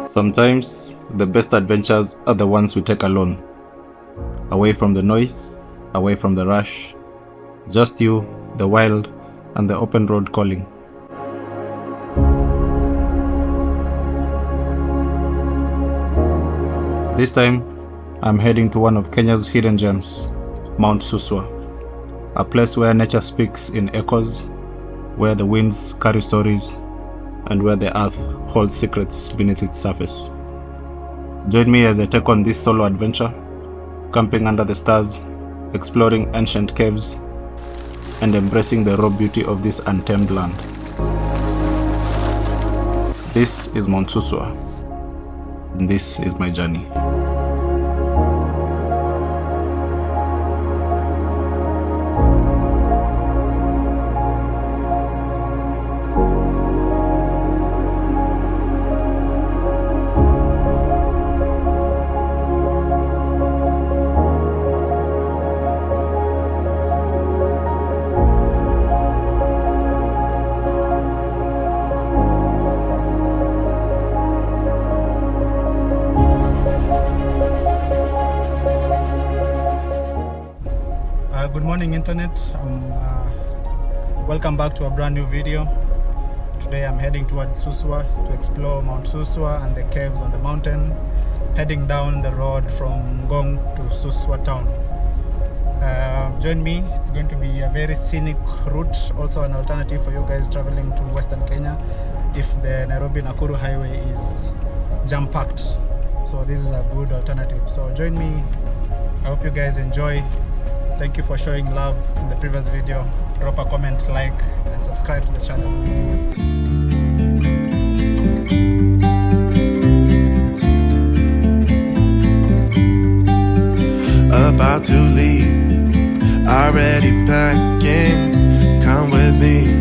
Sometimes the best adventures are the ones we take alone, away from the noise, away from the rush, just you, the wild, and the open road calling. This time, I'm heading to one of Kenya's hidden gems, Mount Suswa, a place where nature speaks in echoes, where the winds carry stories, and where the earth holds secrets beneath its surface. Join me as I take on this solo adventure, camping under the stars, exploring ancient caves, and embracing the raw beauty of this untamed land. This is Mount Suswa, and this is my journey. Good morning internet. Welcome back to a brand new video. Today I'm heading towards Suswa to explore Mount Suswa and the caves on the mountain, heading down the road from Ngong to Suswa town. Join me. It's going to be a very scenic route, also an alternative for you guys traveling to Western Kenya if the Nairobi-Nakuru highway is jam-packed. So this is a good alternative. So join me. I hope you guys enjoy. Thank you for showing love in the previous video. Drop a comment, like, and subscribe to the channel. About to leave, already packing. Come with me,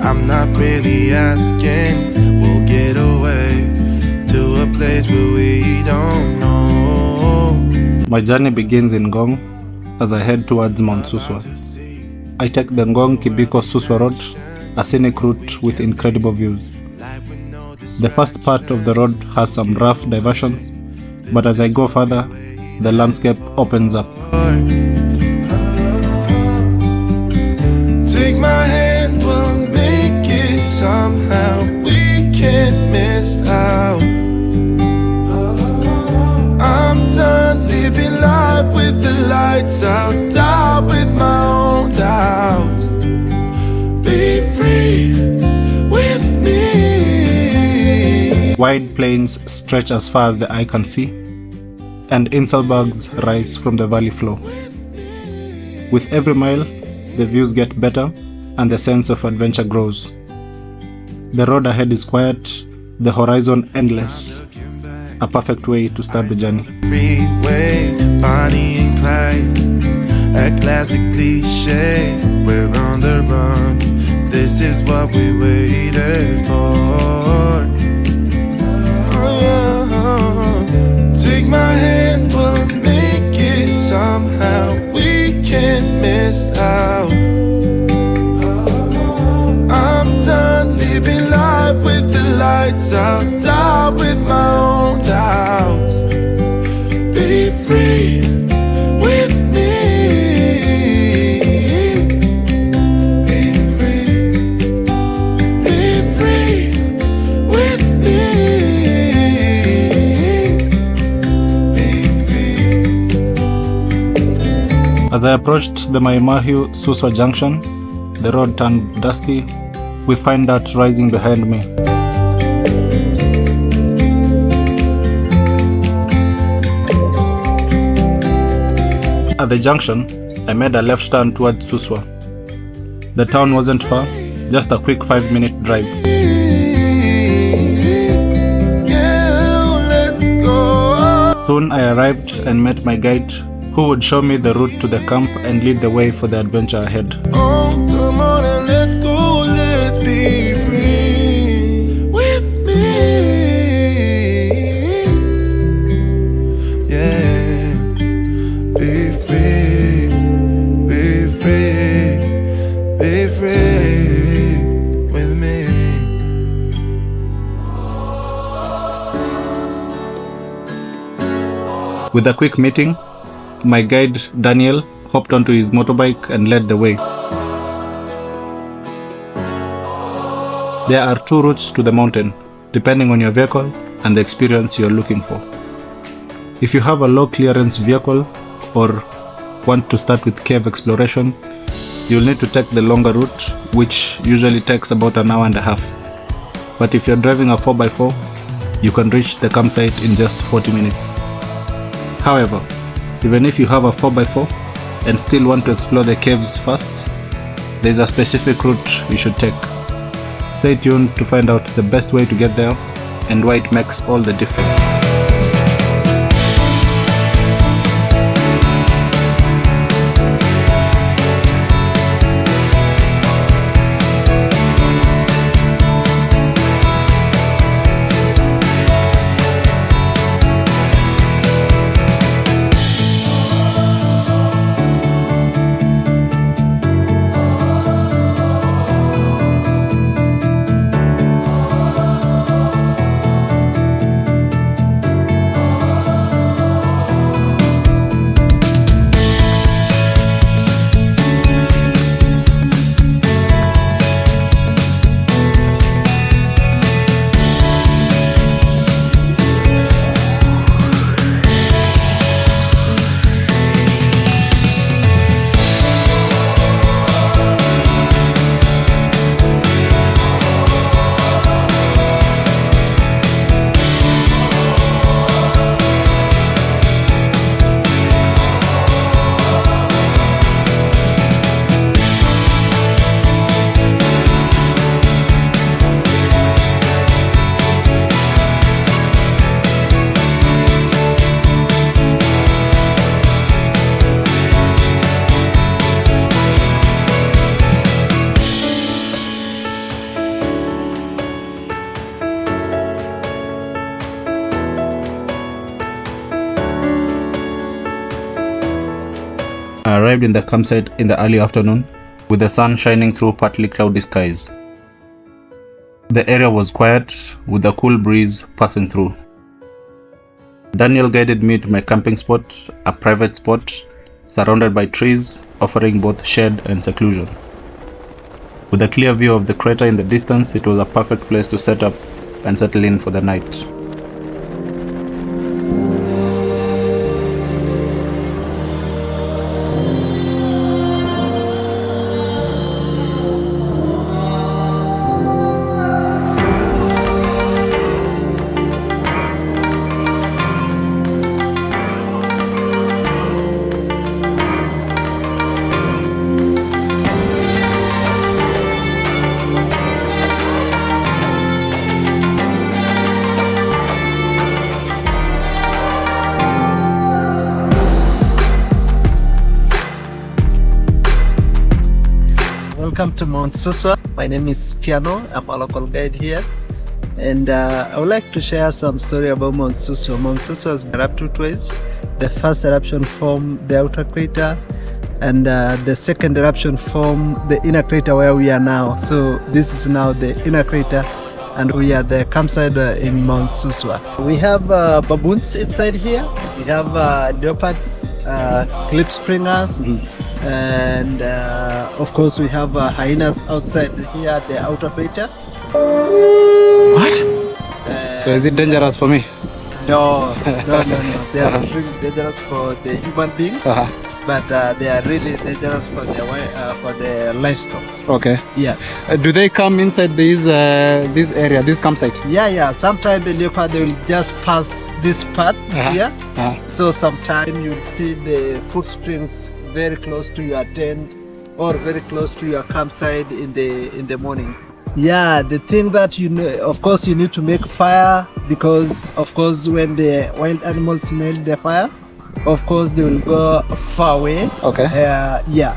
I'm not really asking. We'll get away to a place where we don't know. My journey begins in Ngong as I head towards Mount Suswa. I take the Ngong Kibiko Suswa road, a scenic route with incredible views. The first part of the road has some rough diversions, but as I go further, the landscape opens up. Take my hand, we'll make it somehow. We can't miss out. I'm done living life with the lights out, die with my own doubts. Be free with me. Wide plains stretch as far as the eye can see, and inselbergs rise from the valley floor. With every mile, the views get better and the sense of adventure grows. The road ahead is quiet, the horizon endless. A perfect way to start the journey. Freeway, Bonnie and Clyde, a classic cliche. We're on the run. This is what we waited for. Oh, yeah. Take my hand, we'll make it somehow. We can't miss out. I'm done living life with the lights out, die with my own doubts. Be free with me. Be free. Be free with me. Be free. As I approached the Maimahiu Suswa junction, the road turned dusty. We find that rising behind me. At the junction, I made a left turn towards Suswa. The town wasn't far, just a quick 5-minute drive. Yeah, let's go. Soon I arrived and met my guide, who would show me the route to the camp and lead the way for the adventure ahead. Oh, come on and let's go, let's be free with me. Yeah, be free, be free. With a quick meeting, my guide Daniel hopped onto his motorbike and led the way. There are 2 routes to the mountain, depending on your vehicle and the experience you're looking for. If you have a low clearance vehicle or want to start with cave exploration, you'll need to take the longer route, which usually takes about an hour and a half. But if you're driving a 4x4, you can reach the campsite in just 40 minutes. However, even if you have a 4x4 and still want to explore the caves first, there's a specific route you should take. Stay tuned to find out the best way to get there and why it makes all the difference. I arrived in the campsite in the early afternoon, with the sun shining through partly cloudy skies. The area was quiet, with a cool breeze passing through. Daniel guided me to my camping spot, a private spot surrounded by trees, offering both shade and seclusion. With a clear view of the crater in the distance, it was a perfect place to set up and settle in for the night. Welcome to Mount Suswa. My name is Kiano. I'm a local guide here, and I would like to share some story about Mount Suswa. Mount Suswa has erupted twice. The first eruption formed the outer crater, and the second eruption formed the inner crater where we are now. So this is now the inner crater, and we are the campsite in Mount Suswa. We have baboons inside here. We have leopards, cliff springers, and of course we have hyenas outside here at the outer crater. What? So is it dangerous for me? No. They are not really dangerous for the human beings, but they are really dangerous for the livestock. Okay. Yeah. Do they come inside this area, this campsite? Yeah. Sometimes the leopard, they will just pass this path here. So sometimes you'll see the footprints very close to your tent or very close to your campsite in the morning. Yeah, the thing that of course you need to make fire, because of course when the wild animals smell the fire, of course they will go far away. Okay. Yeah.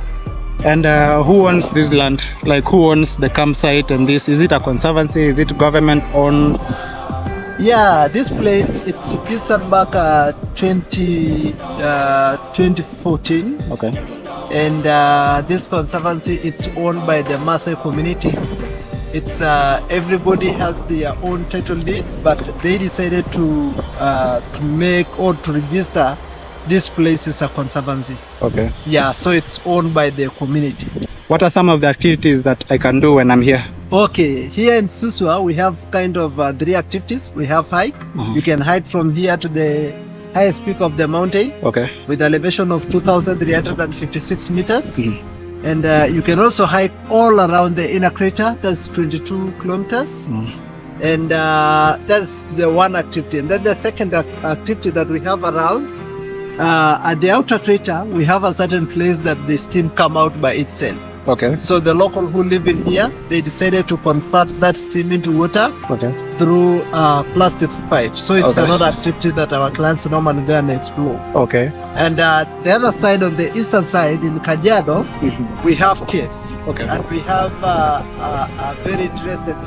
And who owns this land? Like, who owns the campsite and this? Is it a conservancy? Is it government owned? Yeah, this place, it's started back 2014. Okay. And this conservancy, it's owned by the Maasai community. It's everybody has their own title deed, but they decided to make or to register this place is a conservancy. Okay. Yeah, so it's owned by the community. What are some of the activities that I can do when I'm here? Okay, here in Suswa, we have kind of 3 activities. We have hike. You can hike from here to the highest peak of the mountain. Okay. With elevation of 2,356 meters. And you can also hike all around the inner crater. That's 22 kilometers. And that's the one activity. And then the second activity that we have around, at the outer crater, we have a certain place that the steam come out by itself. Okay. So the local who live in here, they decided to convert that steam into water through plastic pipe. So it's another activity that our clients normally go and explore. Okay. And the other side, on the eastern side in Kajiado, we have caves. Okay. And we have a very interesting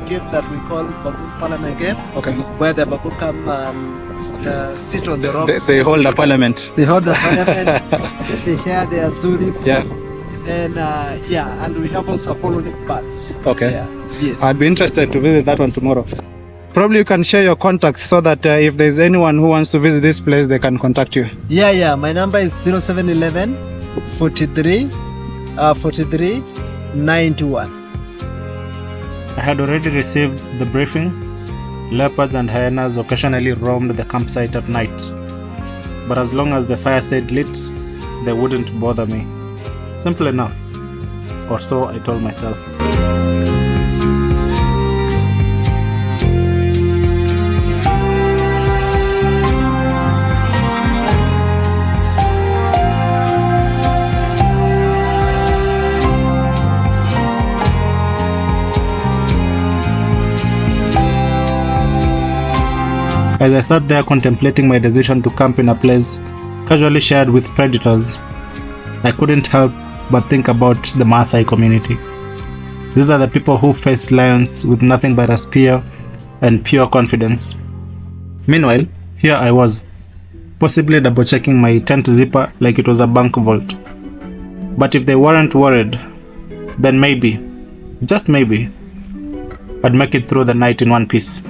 cave that we call Baboon Parliament Cave. Okay. Where the baboon come and sit on the rocks. They hold a parliament. They hold the parliament. They share their stories. Yeah. And and we have also a colony of birds. Okay. Yeah. Yes. I'd be interested to visit that one tomorrow. Probably you can share your contacts so that if there's anyone who wants to visit this place, they can contact you. Yeah. My number is 0711 43 43 91. I had already received the briefing. Leopards and hyenas occasionally roamed the campsite at night, but as long as the fire stayed lit, they wouldn't bother me. Simple enough, or so I told myself. As I sat there contemplating my decision to camp in a place casually shared with predators, I couldn't help but think about the Maasai community. These are the people who face lions with nothing but a spear and pure confidence. Meanwhile, here I was, possibly double checking my tent zipper like it was a bank vault. But if they weren't worried, then maybe, just maybe, I'd make it through the night in one piece.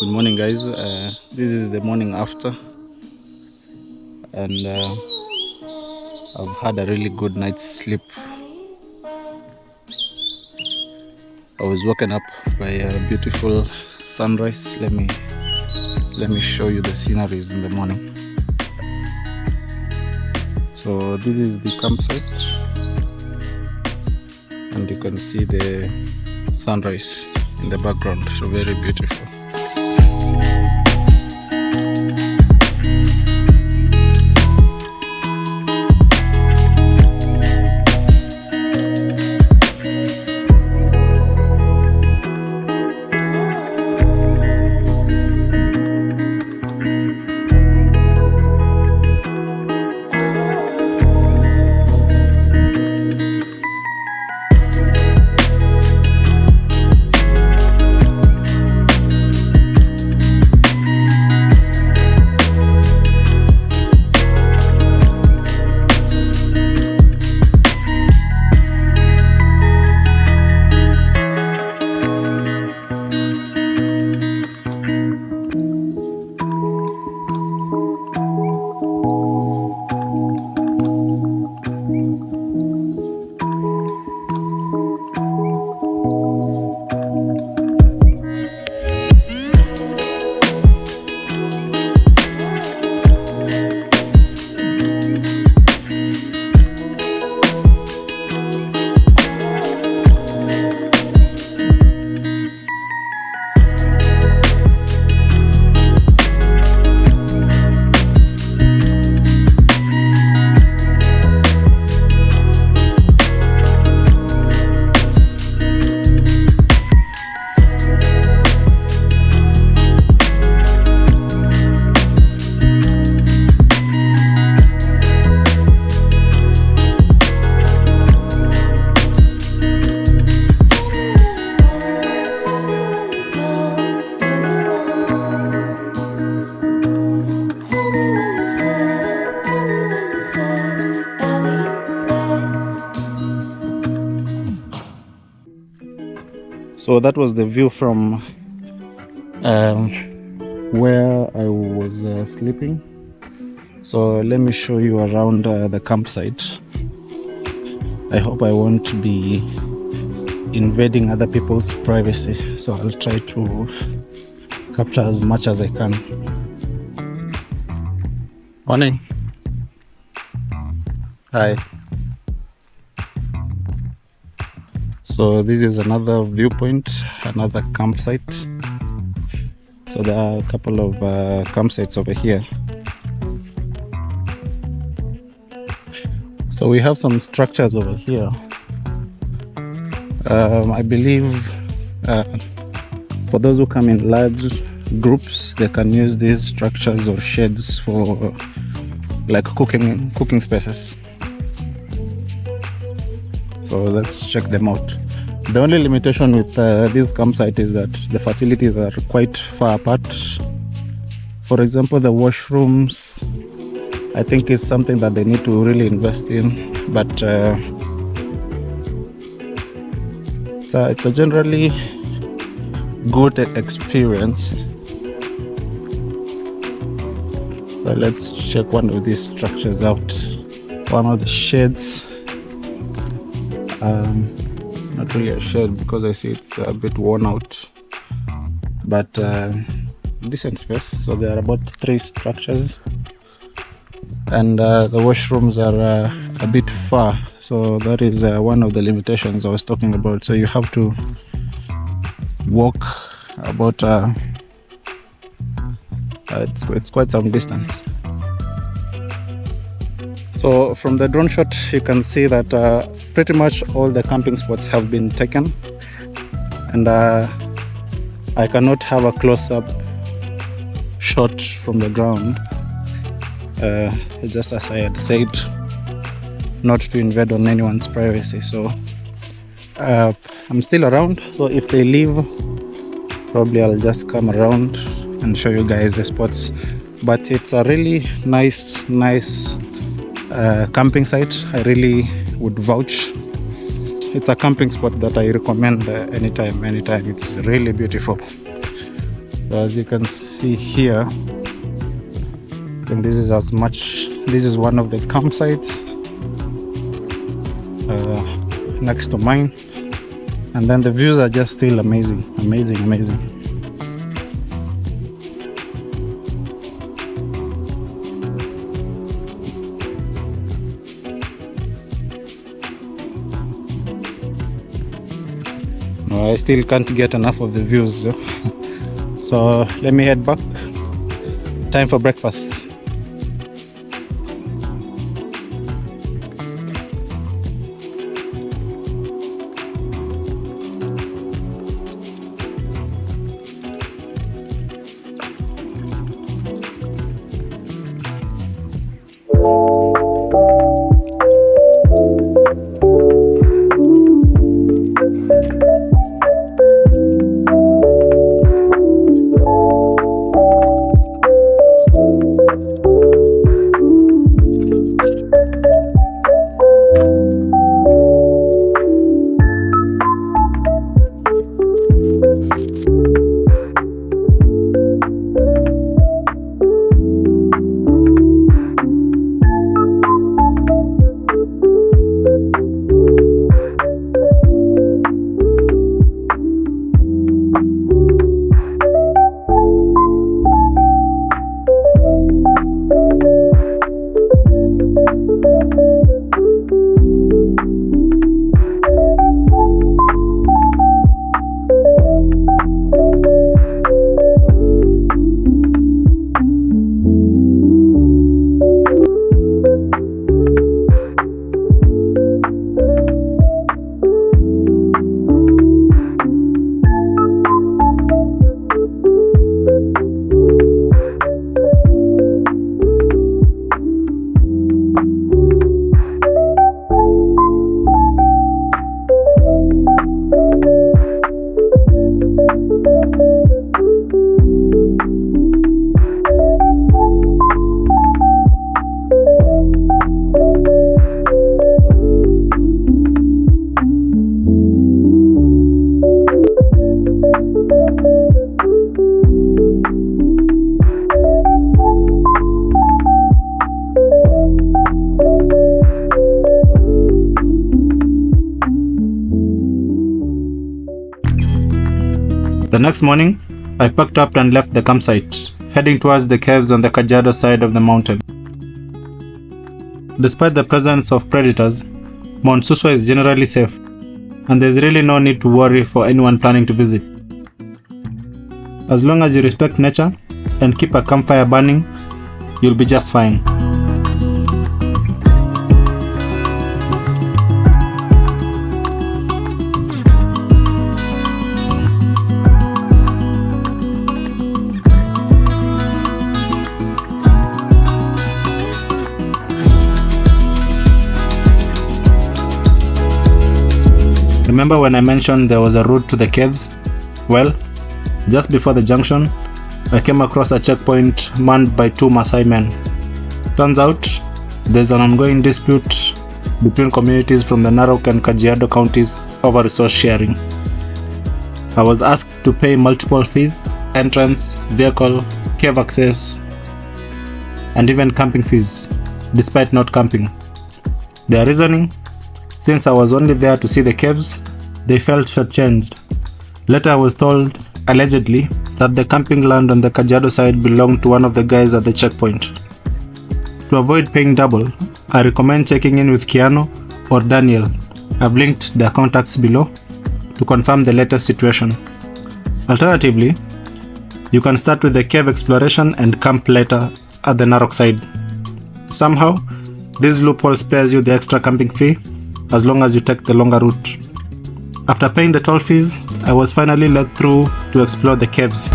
Good morning, guys. This is the morning after, and I've had a really good night's sleep. I was woken up by a beautiful sunrise. Let me show you the sceneries in the morning. So this is the campsite, and you can see the sunrise in the background. So very beautiful. So that was the view from where I was sleeping. So let me show you around the campsite. I hope I won't be invading other people's privacy, so I'll try to capture as much as I can. Morning. Hi. So this is another viewpoint, another campsite. So there are a couple of campsites over here. So we have some structures over here. I believe for those who come in large groups, they can use these structures or sheds for like cooking spaces. So let's check them out. The only limitation with this campsite is that the facilities are quite far apart. For example, the washrooms, I think it's something that they need to really invest in, but it's a generally good experience. So let's check one of these structures out. One of the sheds. Not really a shed because I see it's a bit worn out, but decent space. So there are about 3 structures, and the washrooms are a bit far, so that is one of the limitations I was talking about. So you have to walk about it's quite some distance. So from the drone shot you can see that pretty much all the camping spots have been taken, and I cannot have a close-up shot from the ground, just as I had said, not to invade on anyone's privacy. So I'm still around, so if they leave, probably I'll just come around and show you guys the spots. But it's a really nice camping site. I really would vouch. It's a camping spot that I recommend anytime. It's really beautiful. So as you can see here, I think this is one of the campsites next to mine, and then the views are just still amazing. I still can't get enough of the views, so let me head back. Time for breakfast. The next morning, I packed up and left the campsite, heading towards the caves on the Kajiado side of the mountain. Despite the presence of predators, Mount Suswa is generally safe, and there's really no need to worry for anyone planning to visit. As long as you respect nature and keep a campfire burning, you'll be just fine. Remember when I mentioned there was a route to the caves? Well, just before the junction, I came across a checkpoint manned by two Maasai men. Turns out, there's an ongoing dispute between communities from the Narok and Kajiado counties over resource sharing. I was asked to pay multiple fees: entrance, vehicle, cave access, and even camping fees, despite not camping. Their reasoning? Since I was only there to see the caves, they felt shortchanged. Later I was told, allegedly, that the camping land on the Kajiado side belonged to one of the guys at the checkpoint. To avoid paying double, I recommend checking in with Kiano or Daniel. I've linked their contacts below to confirm the latest situation. Alternatively, you can start with the cave exploration and camp later at the Narok side. Somehow, this loophole spares you the extra camping fee as long as you take the longer route. After paying the toll fees, I was finally led through to explore the caves.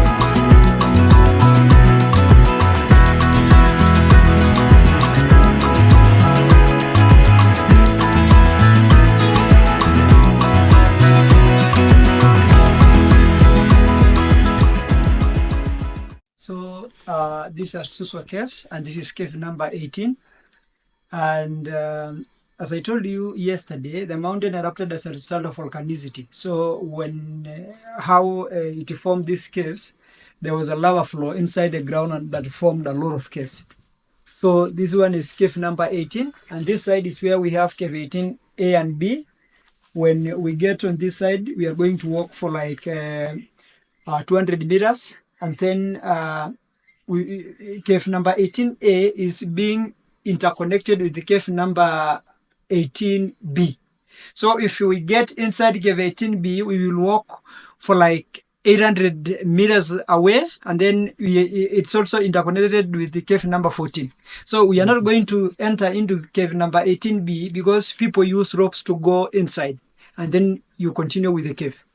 So these are Suswa caves, and this is cave number 18. And as I told you yesterday, the mountain erupted as a result of volcanicity. So how it formed these caves, there was a lava flow inside the ground and that formed a lot of caves. So this one is cave number 18, and this side is where we have cave 18A and B. When we get on this side, we are going to walk for like 200 meters, and then cave number 18A is being interconnected with the cave number 18B. So if we get inside cave 18B, we will walk for like 800 meters away, and then it's also interconnected with the cave number 14. So we are not going to enter into cave number 18B because people use ropes to go inside, and then you continue with the cave.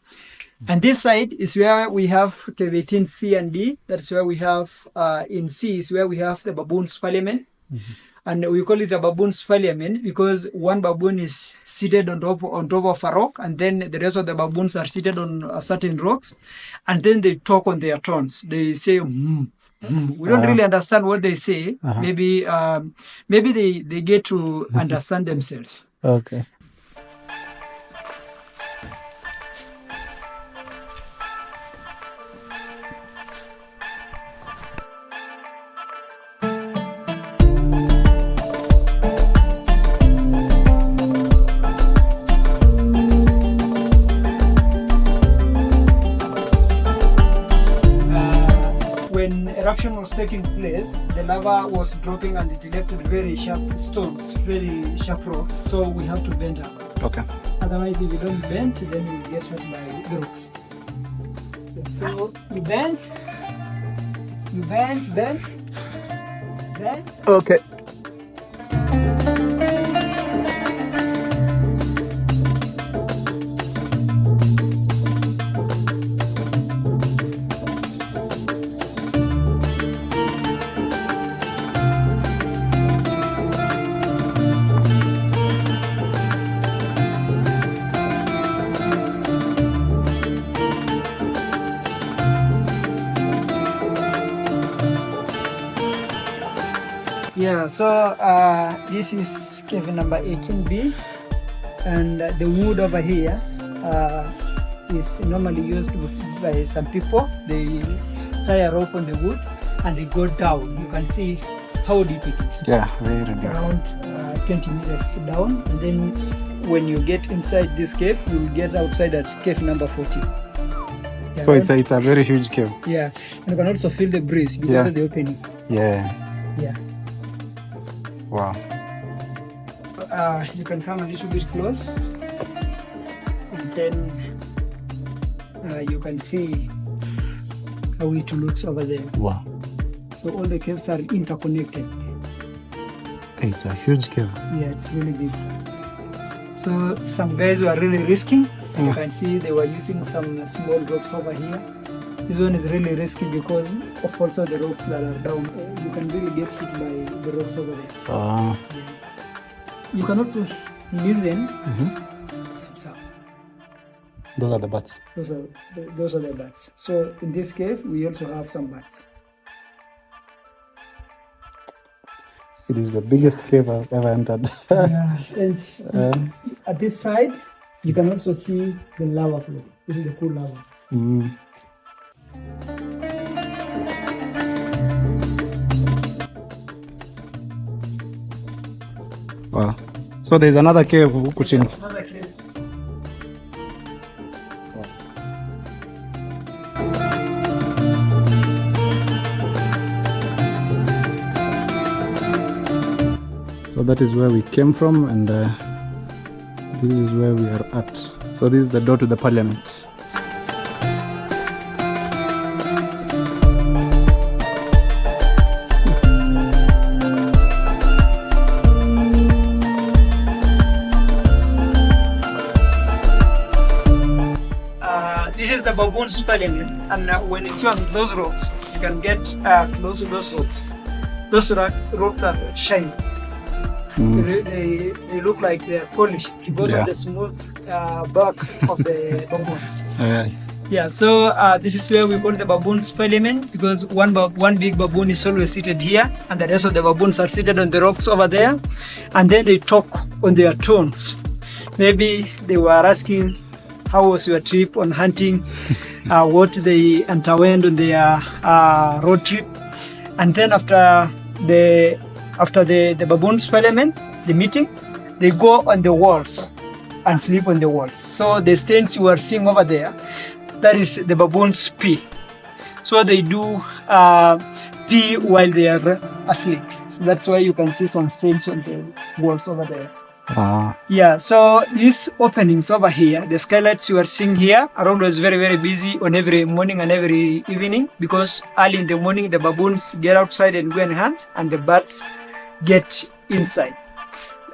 And this side is where we have cave 18C and D. That's where we have, in C is where we have the baboon's parliament. And we call it a baboon's parliament because one baboon is seated on top of a rock, and then the rest of the baboons are seated on certain rocks, and then they talk on their tones. They say, We don't really understand what they say. Maybe they get to understand themselves. Okay. Eruption was taking place, the lava was dropping and it left very sharp stones, very sharp rocks, so we have to bend up. Okay. Otherwise, if we don't bend, then we'll get hurt by the rocks. So you bend. Okay. Yeah, so this is cave number 18B, and the wood over here is normally used by some people. They tie a rope on the wood and they go down. You can see how deep it is. Yeah, very deep. Around 20 meters down, and then when you get inside this cave, you will get outside at cave number 14. Yeah, So it's a very huge cave. Yeah, and you can also feel the breeze because of the opening. Yeah. Yeah. Wow. You can come a little bit close, and then you can see how it looks over there. Wow. So all the caves are interconnected. It's a huge cave. Yeah, it's really big. So some guys were really risking. You can see they were using some small ropes over here. This one is really risky because of also the rocks that are down. You can really get hit by the rocks over there. You can also listen some sound. Those are the bats. Those are the bats. So in this cave, we also have some bats. It is the biggest cave I've ever entered. Yeah, and at this side, you can also see the lava flow. This is the cool lava. Wow. So there's another cave huku chini. Another cave. So that is where we came from, and this is where we are at. So this is the door to the parliament. This is the baboon's parliament, and when it's on those rocks, you can get close to those rocks. Those rocks are shiny. They look like they're polished because of the smooth bark of the baboons. Yeah, so this is where we call the baboon's parliament, because one big baboon is always seated here, and the rest of the baboons are seated on the rocks over there, and then they talk on their tones. Maybe they were asking, how was your trip on hunting? what they underwent on their road trip. And then after the baboons parliament, the meeting, they go on the walls and sleep on the walls. So the stains you are seeing over there, that is the baboons pee. So they do pee while they are asleep. So that's why you can see some stains on the walls over there. Yeah, so these openings over here, the skylights you are seeing here are always very, very busy on every morning and every evening, because early in the morning the baboons get outside and go and hunt, and the birds get inside.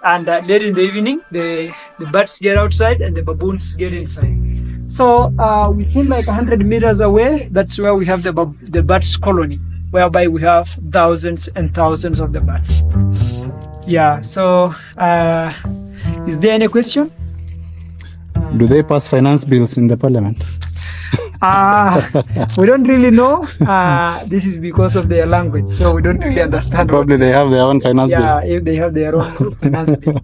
And late in the evening, the birds get outside and the baboons get inside. So within like 100 meters away, that's where we have the birds colony, whereby we have thousands and thousands of the birds. Yeah, so is there any question? Do they pass finance bills in the parliament? We don't really know. This is because of their language, so we don't really understand. Probably they have their own finance bill. Yeah, if they have their own finance bill.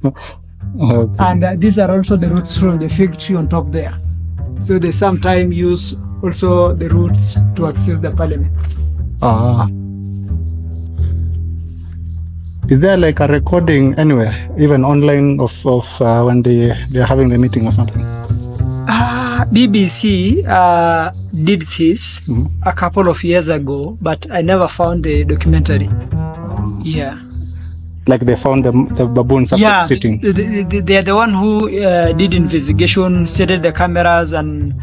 Okay. And these are also the roots from the fig tree on top there. So they sometimes use also the roots to access the parliament. Is there like a recording anywhere, even online, of when they're having the meeting or something? BBC did this a couple of years ago, but I never found the documentary. Yeah. Like they found the baboons sitting? They are the one who did investigation, set the cameras, and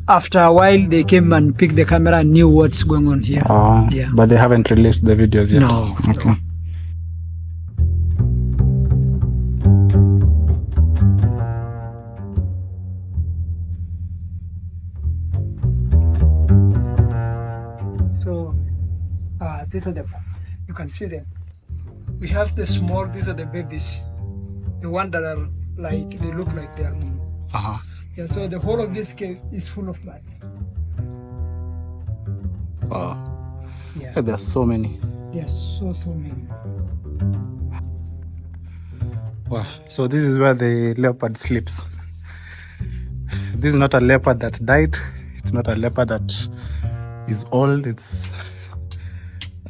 after a while they came and picked the camera and knew what's going on here. Yeah. But they haven't released the videos yet? No. Okay. So these are the, you can see them. We have the small, these are the babies. The one that are like, they look like they are moving. Yeah, so the whole of this cave is full of blood. Wow. Yeah. There are so many. Yes, so many. Wow. So this is where the leopard sleeps. This is not a leopard that died. It's not a leopard that is old. It's,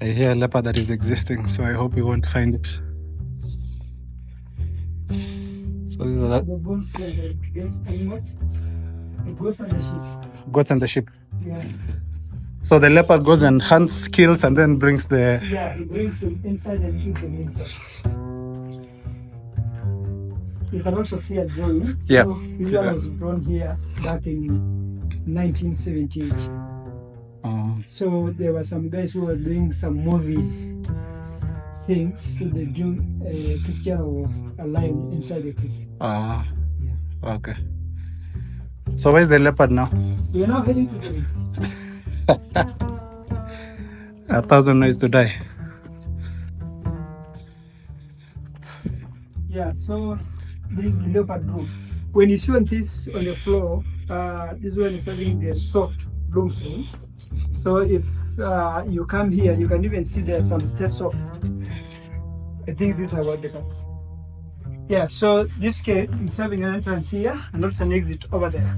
I hear a leopard that is existing, so I hope we won't find it. So these are The bones for the animals, the goats and the sheep. goats and the sheep. Yeah. So the leopard goes and hunts, kills, and then brings the... Yeah, he brings them inside and keeps them inside. You can also see a drawing. Yeah. So this one was drawn here back in 1978. So there were some guys who were doing some movie things, so they drew a picture of a lion inside the cave. Yeah. Okay. So where's the leopard now? We are now heading to the... 1,000 ways to die. Yeah, so this is the leopard room. When you see on this on the floor, this one is having the soft bloom stone. So if you come here, you can even see there are some steps of, I think these are what the cuts. Yeah, so this cave is having an entrance here and also an exit over there.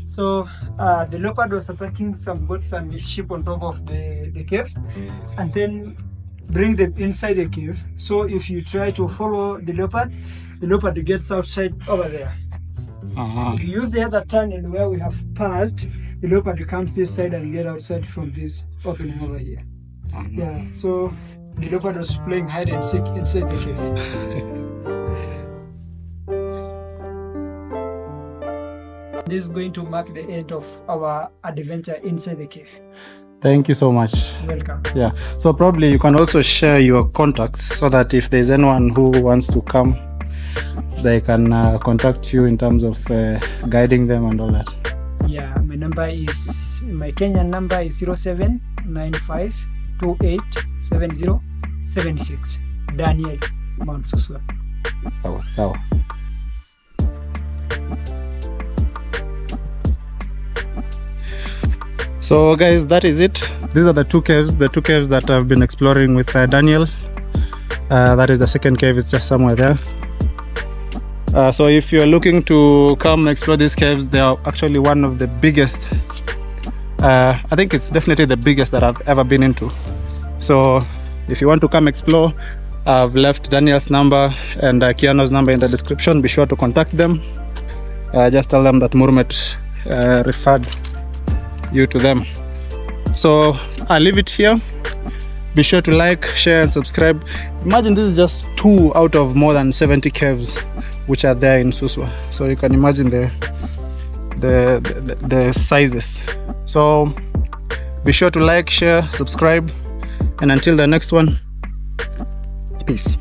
So the leopard was attacking some goats and sheep on top of the cave, and then bring them inside the cave. So if you try to follow the leopard gets outside over there. If you use the other tunnel where we have passed, the leopard comes this side and get outside from this opening over here. Yeah, so the leopard was playing hide and seek inside the cave. This is going to mark the end of our adventure inside the cave. Thank you so much. Welcome. Yeah. So probably you can also share your contacts so that if there's anyone who wants to come, they can contact you in terms of guiding them and all that. Yeah, my Kenyan number is 0795287076. Daniel, Mount Suswa. Sawa. So guys, that is it. These are the two caves that I've been exploring with Daniel. That is the second cave, it's just somewhere there. So if you're looking to come explore these caves, they are actually one of the biggest. I think it's definitely the biggest that I've ever been into. So if you want to come explore, I've left Daniel's number and Kiano's number in the description. Be sure to contact them. Just tell them that Murmet referred you to them. So I'll leave it here. Be sure to like, share and subscribe. Imagine this is just 2 out of more than 70 caves which are there in Suswa. So you can imagine the sizes. So be sure to like, share, subscribe, and until the next one, peace.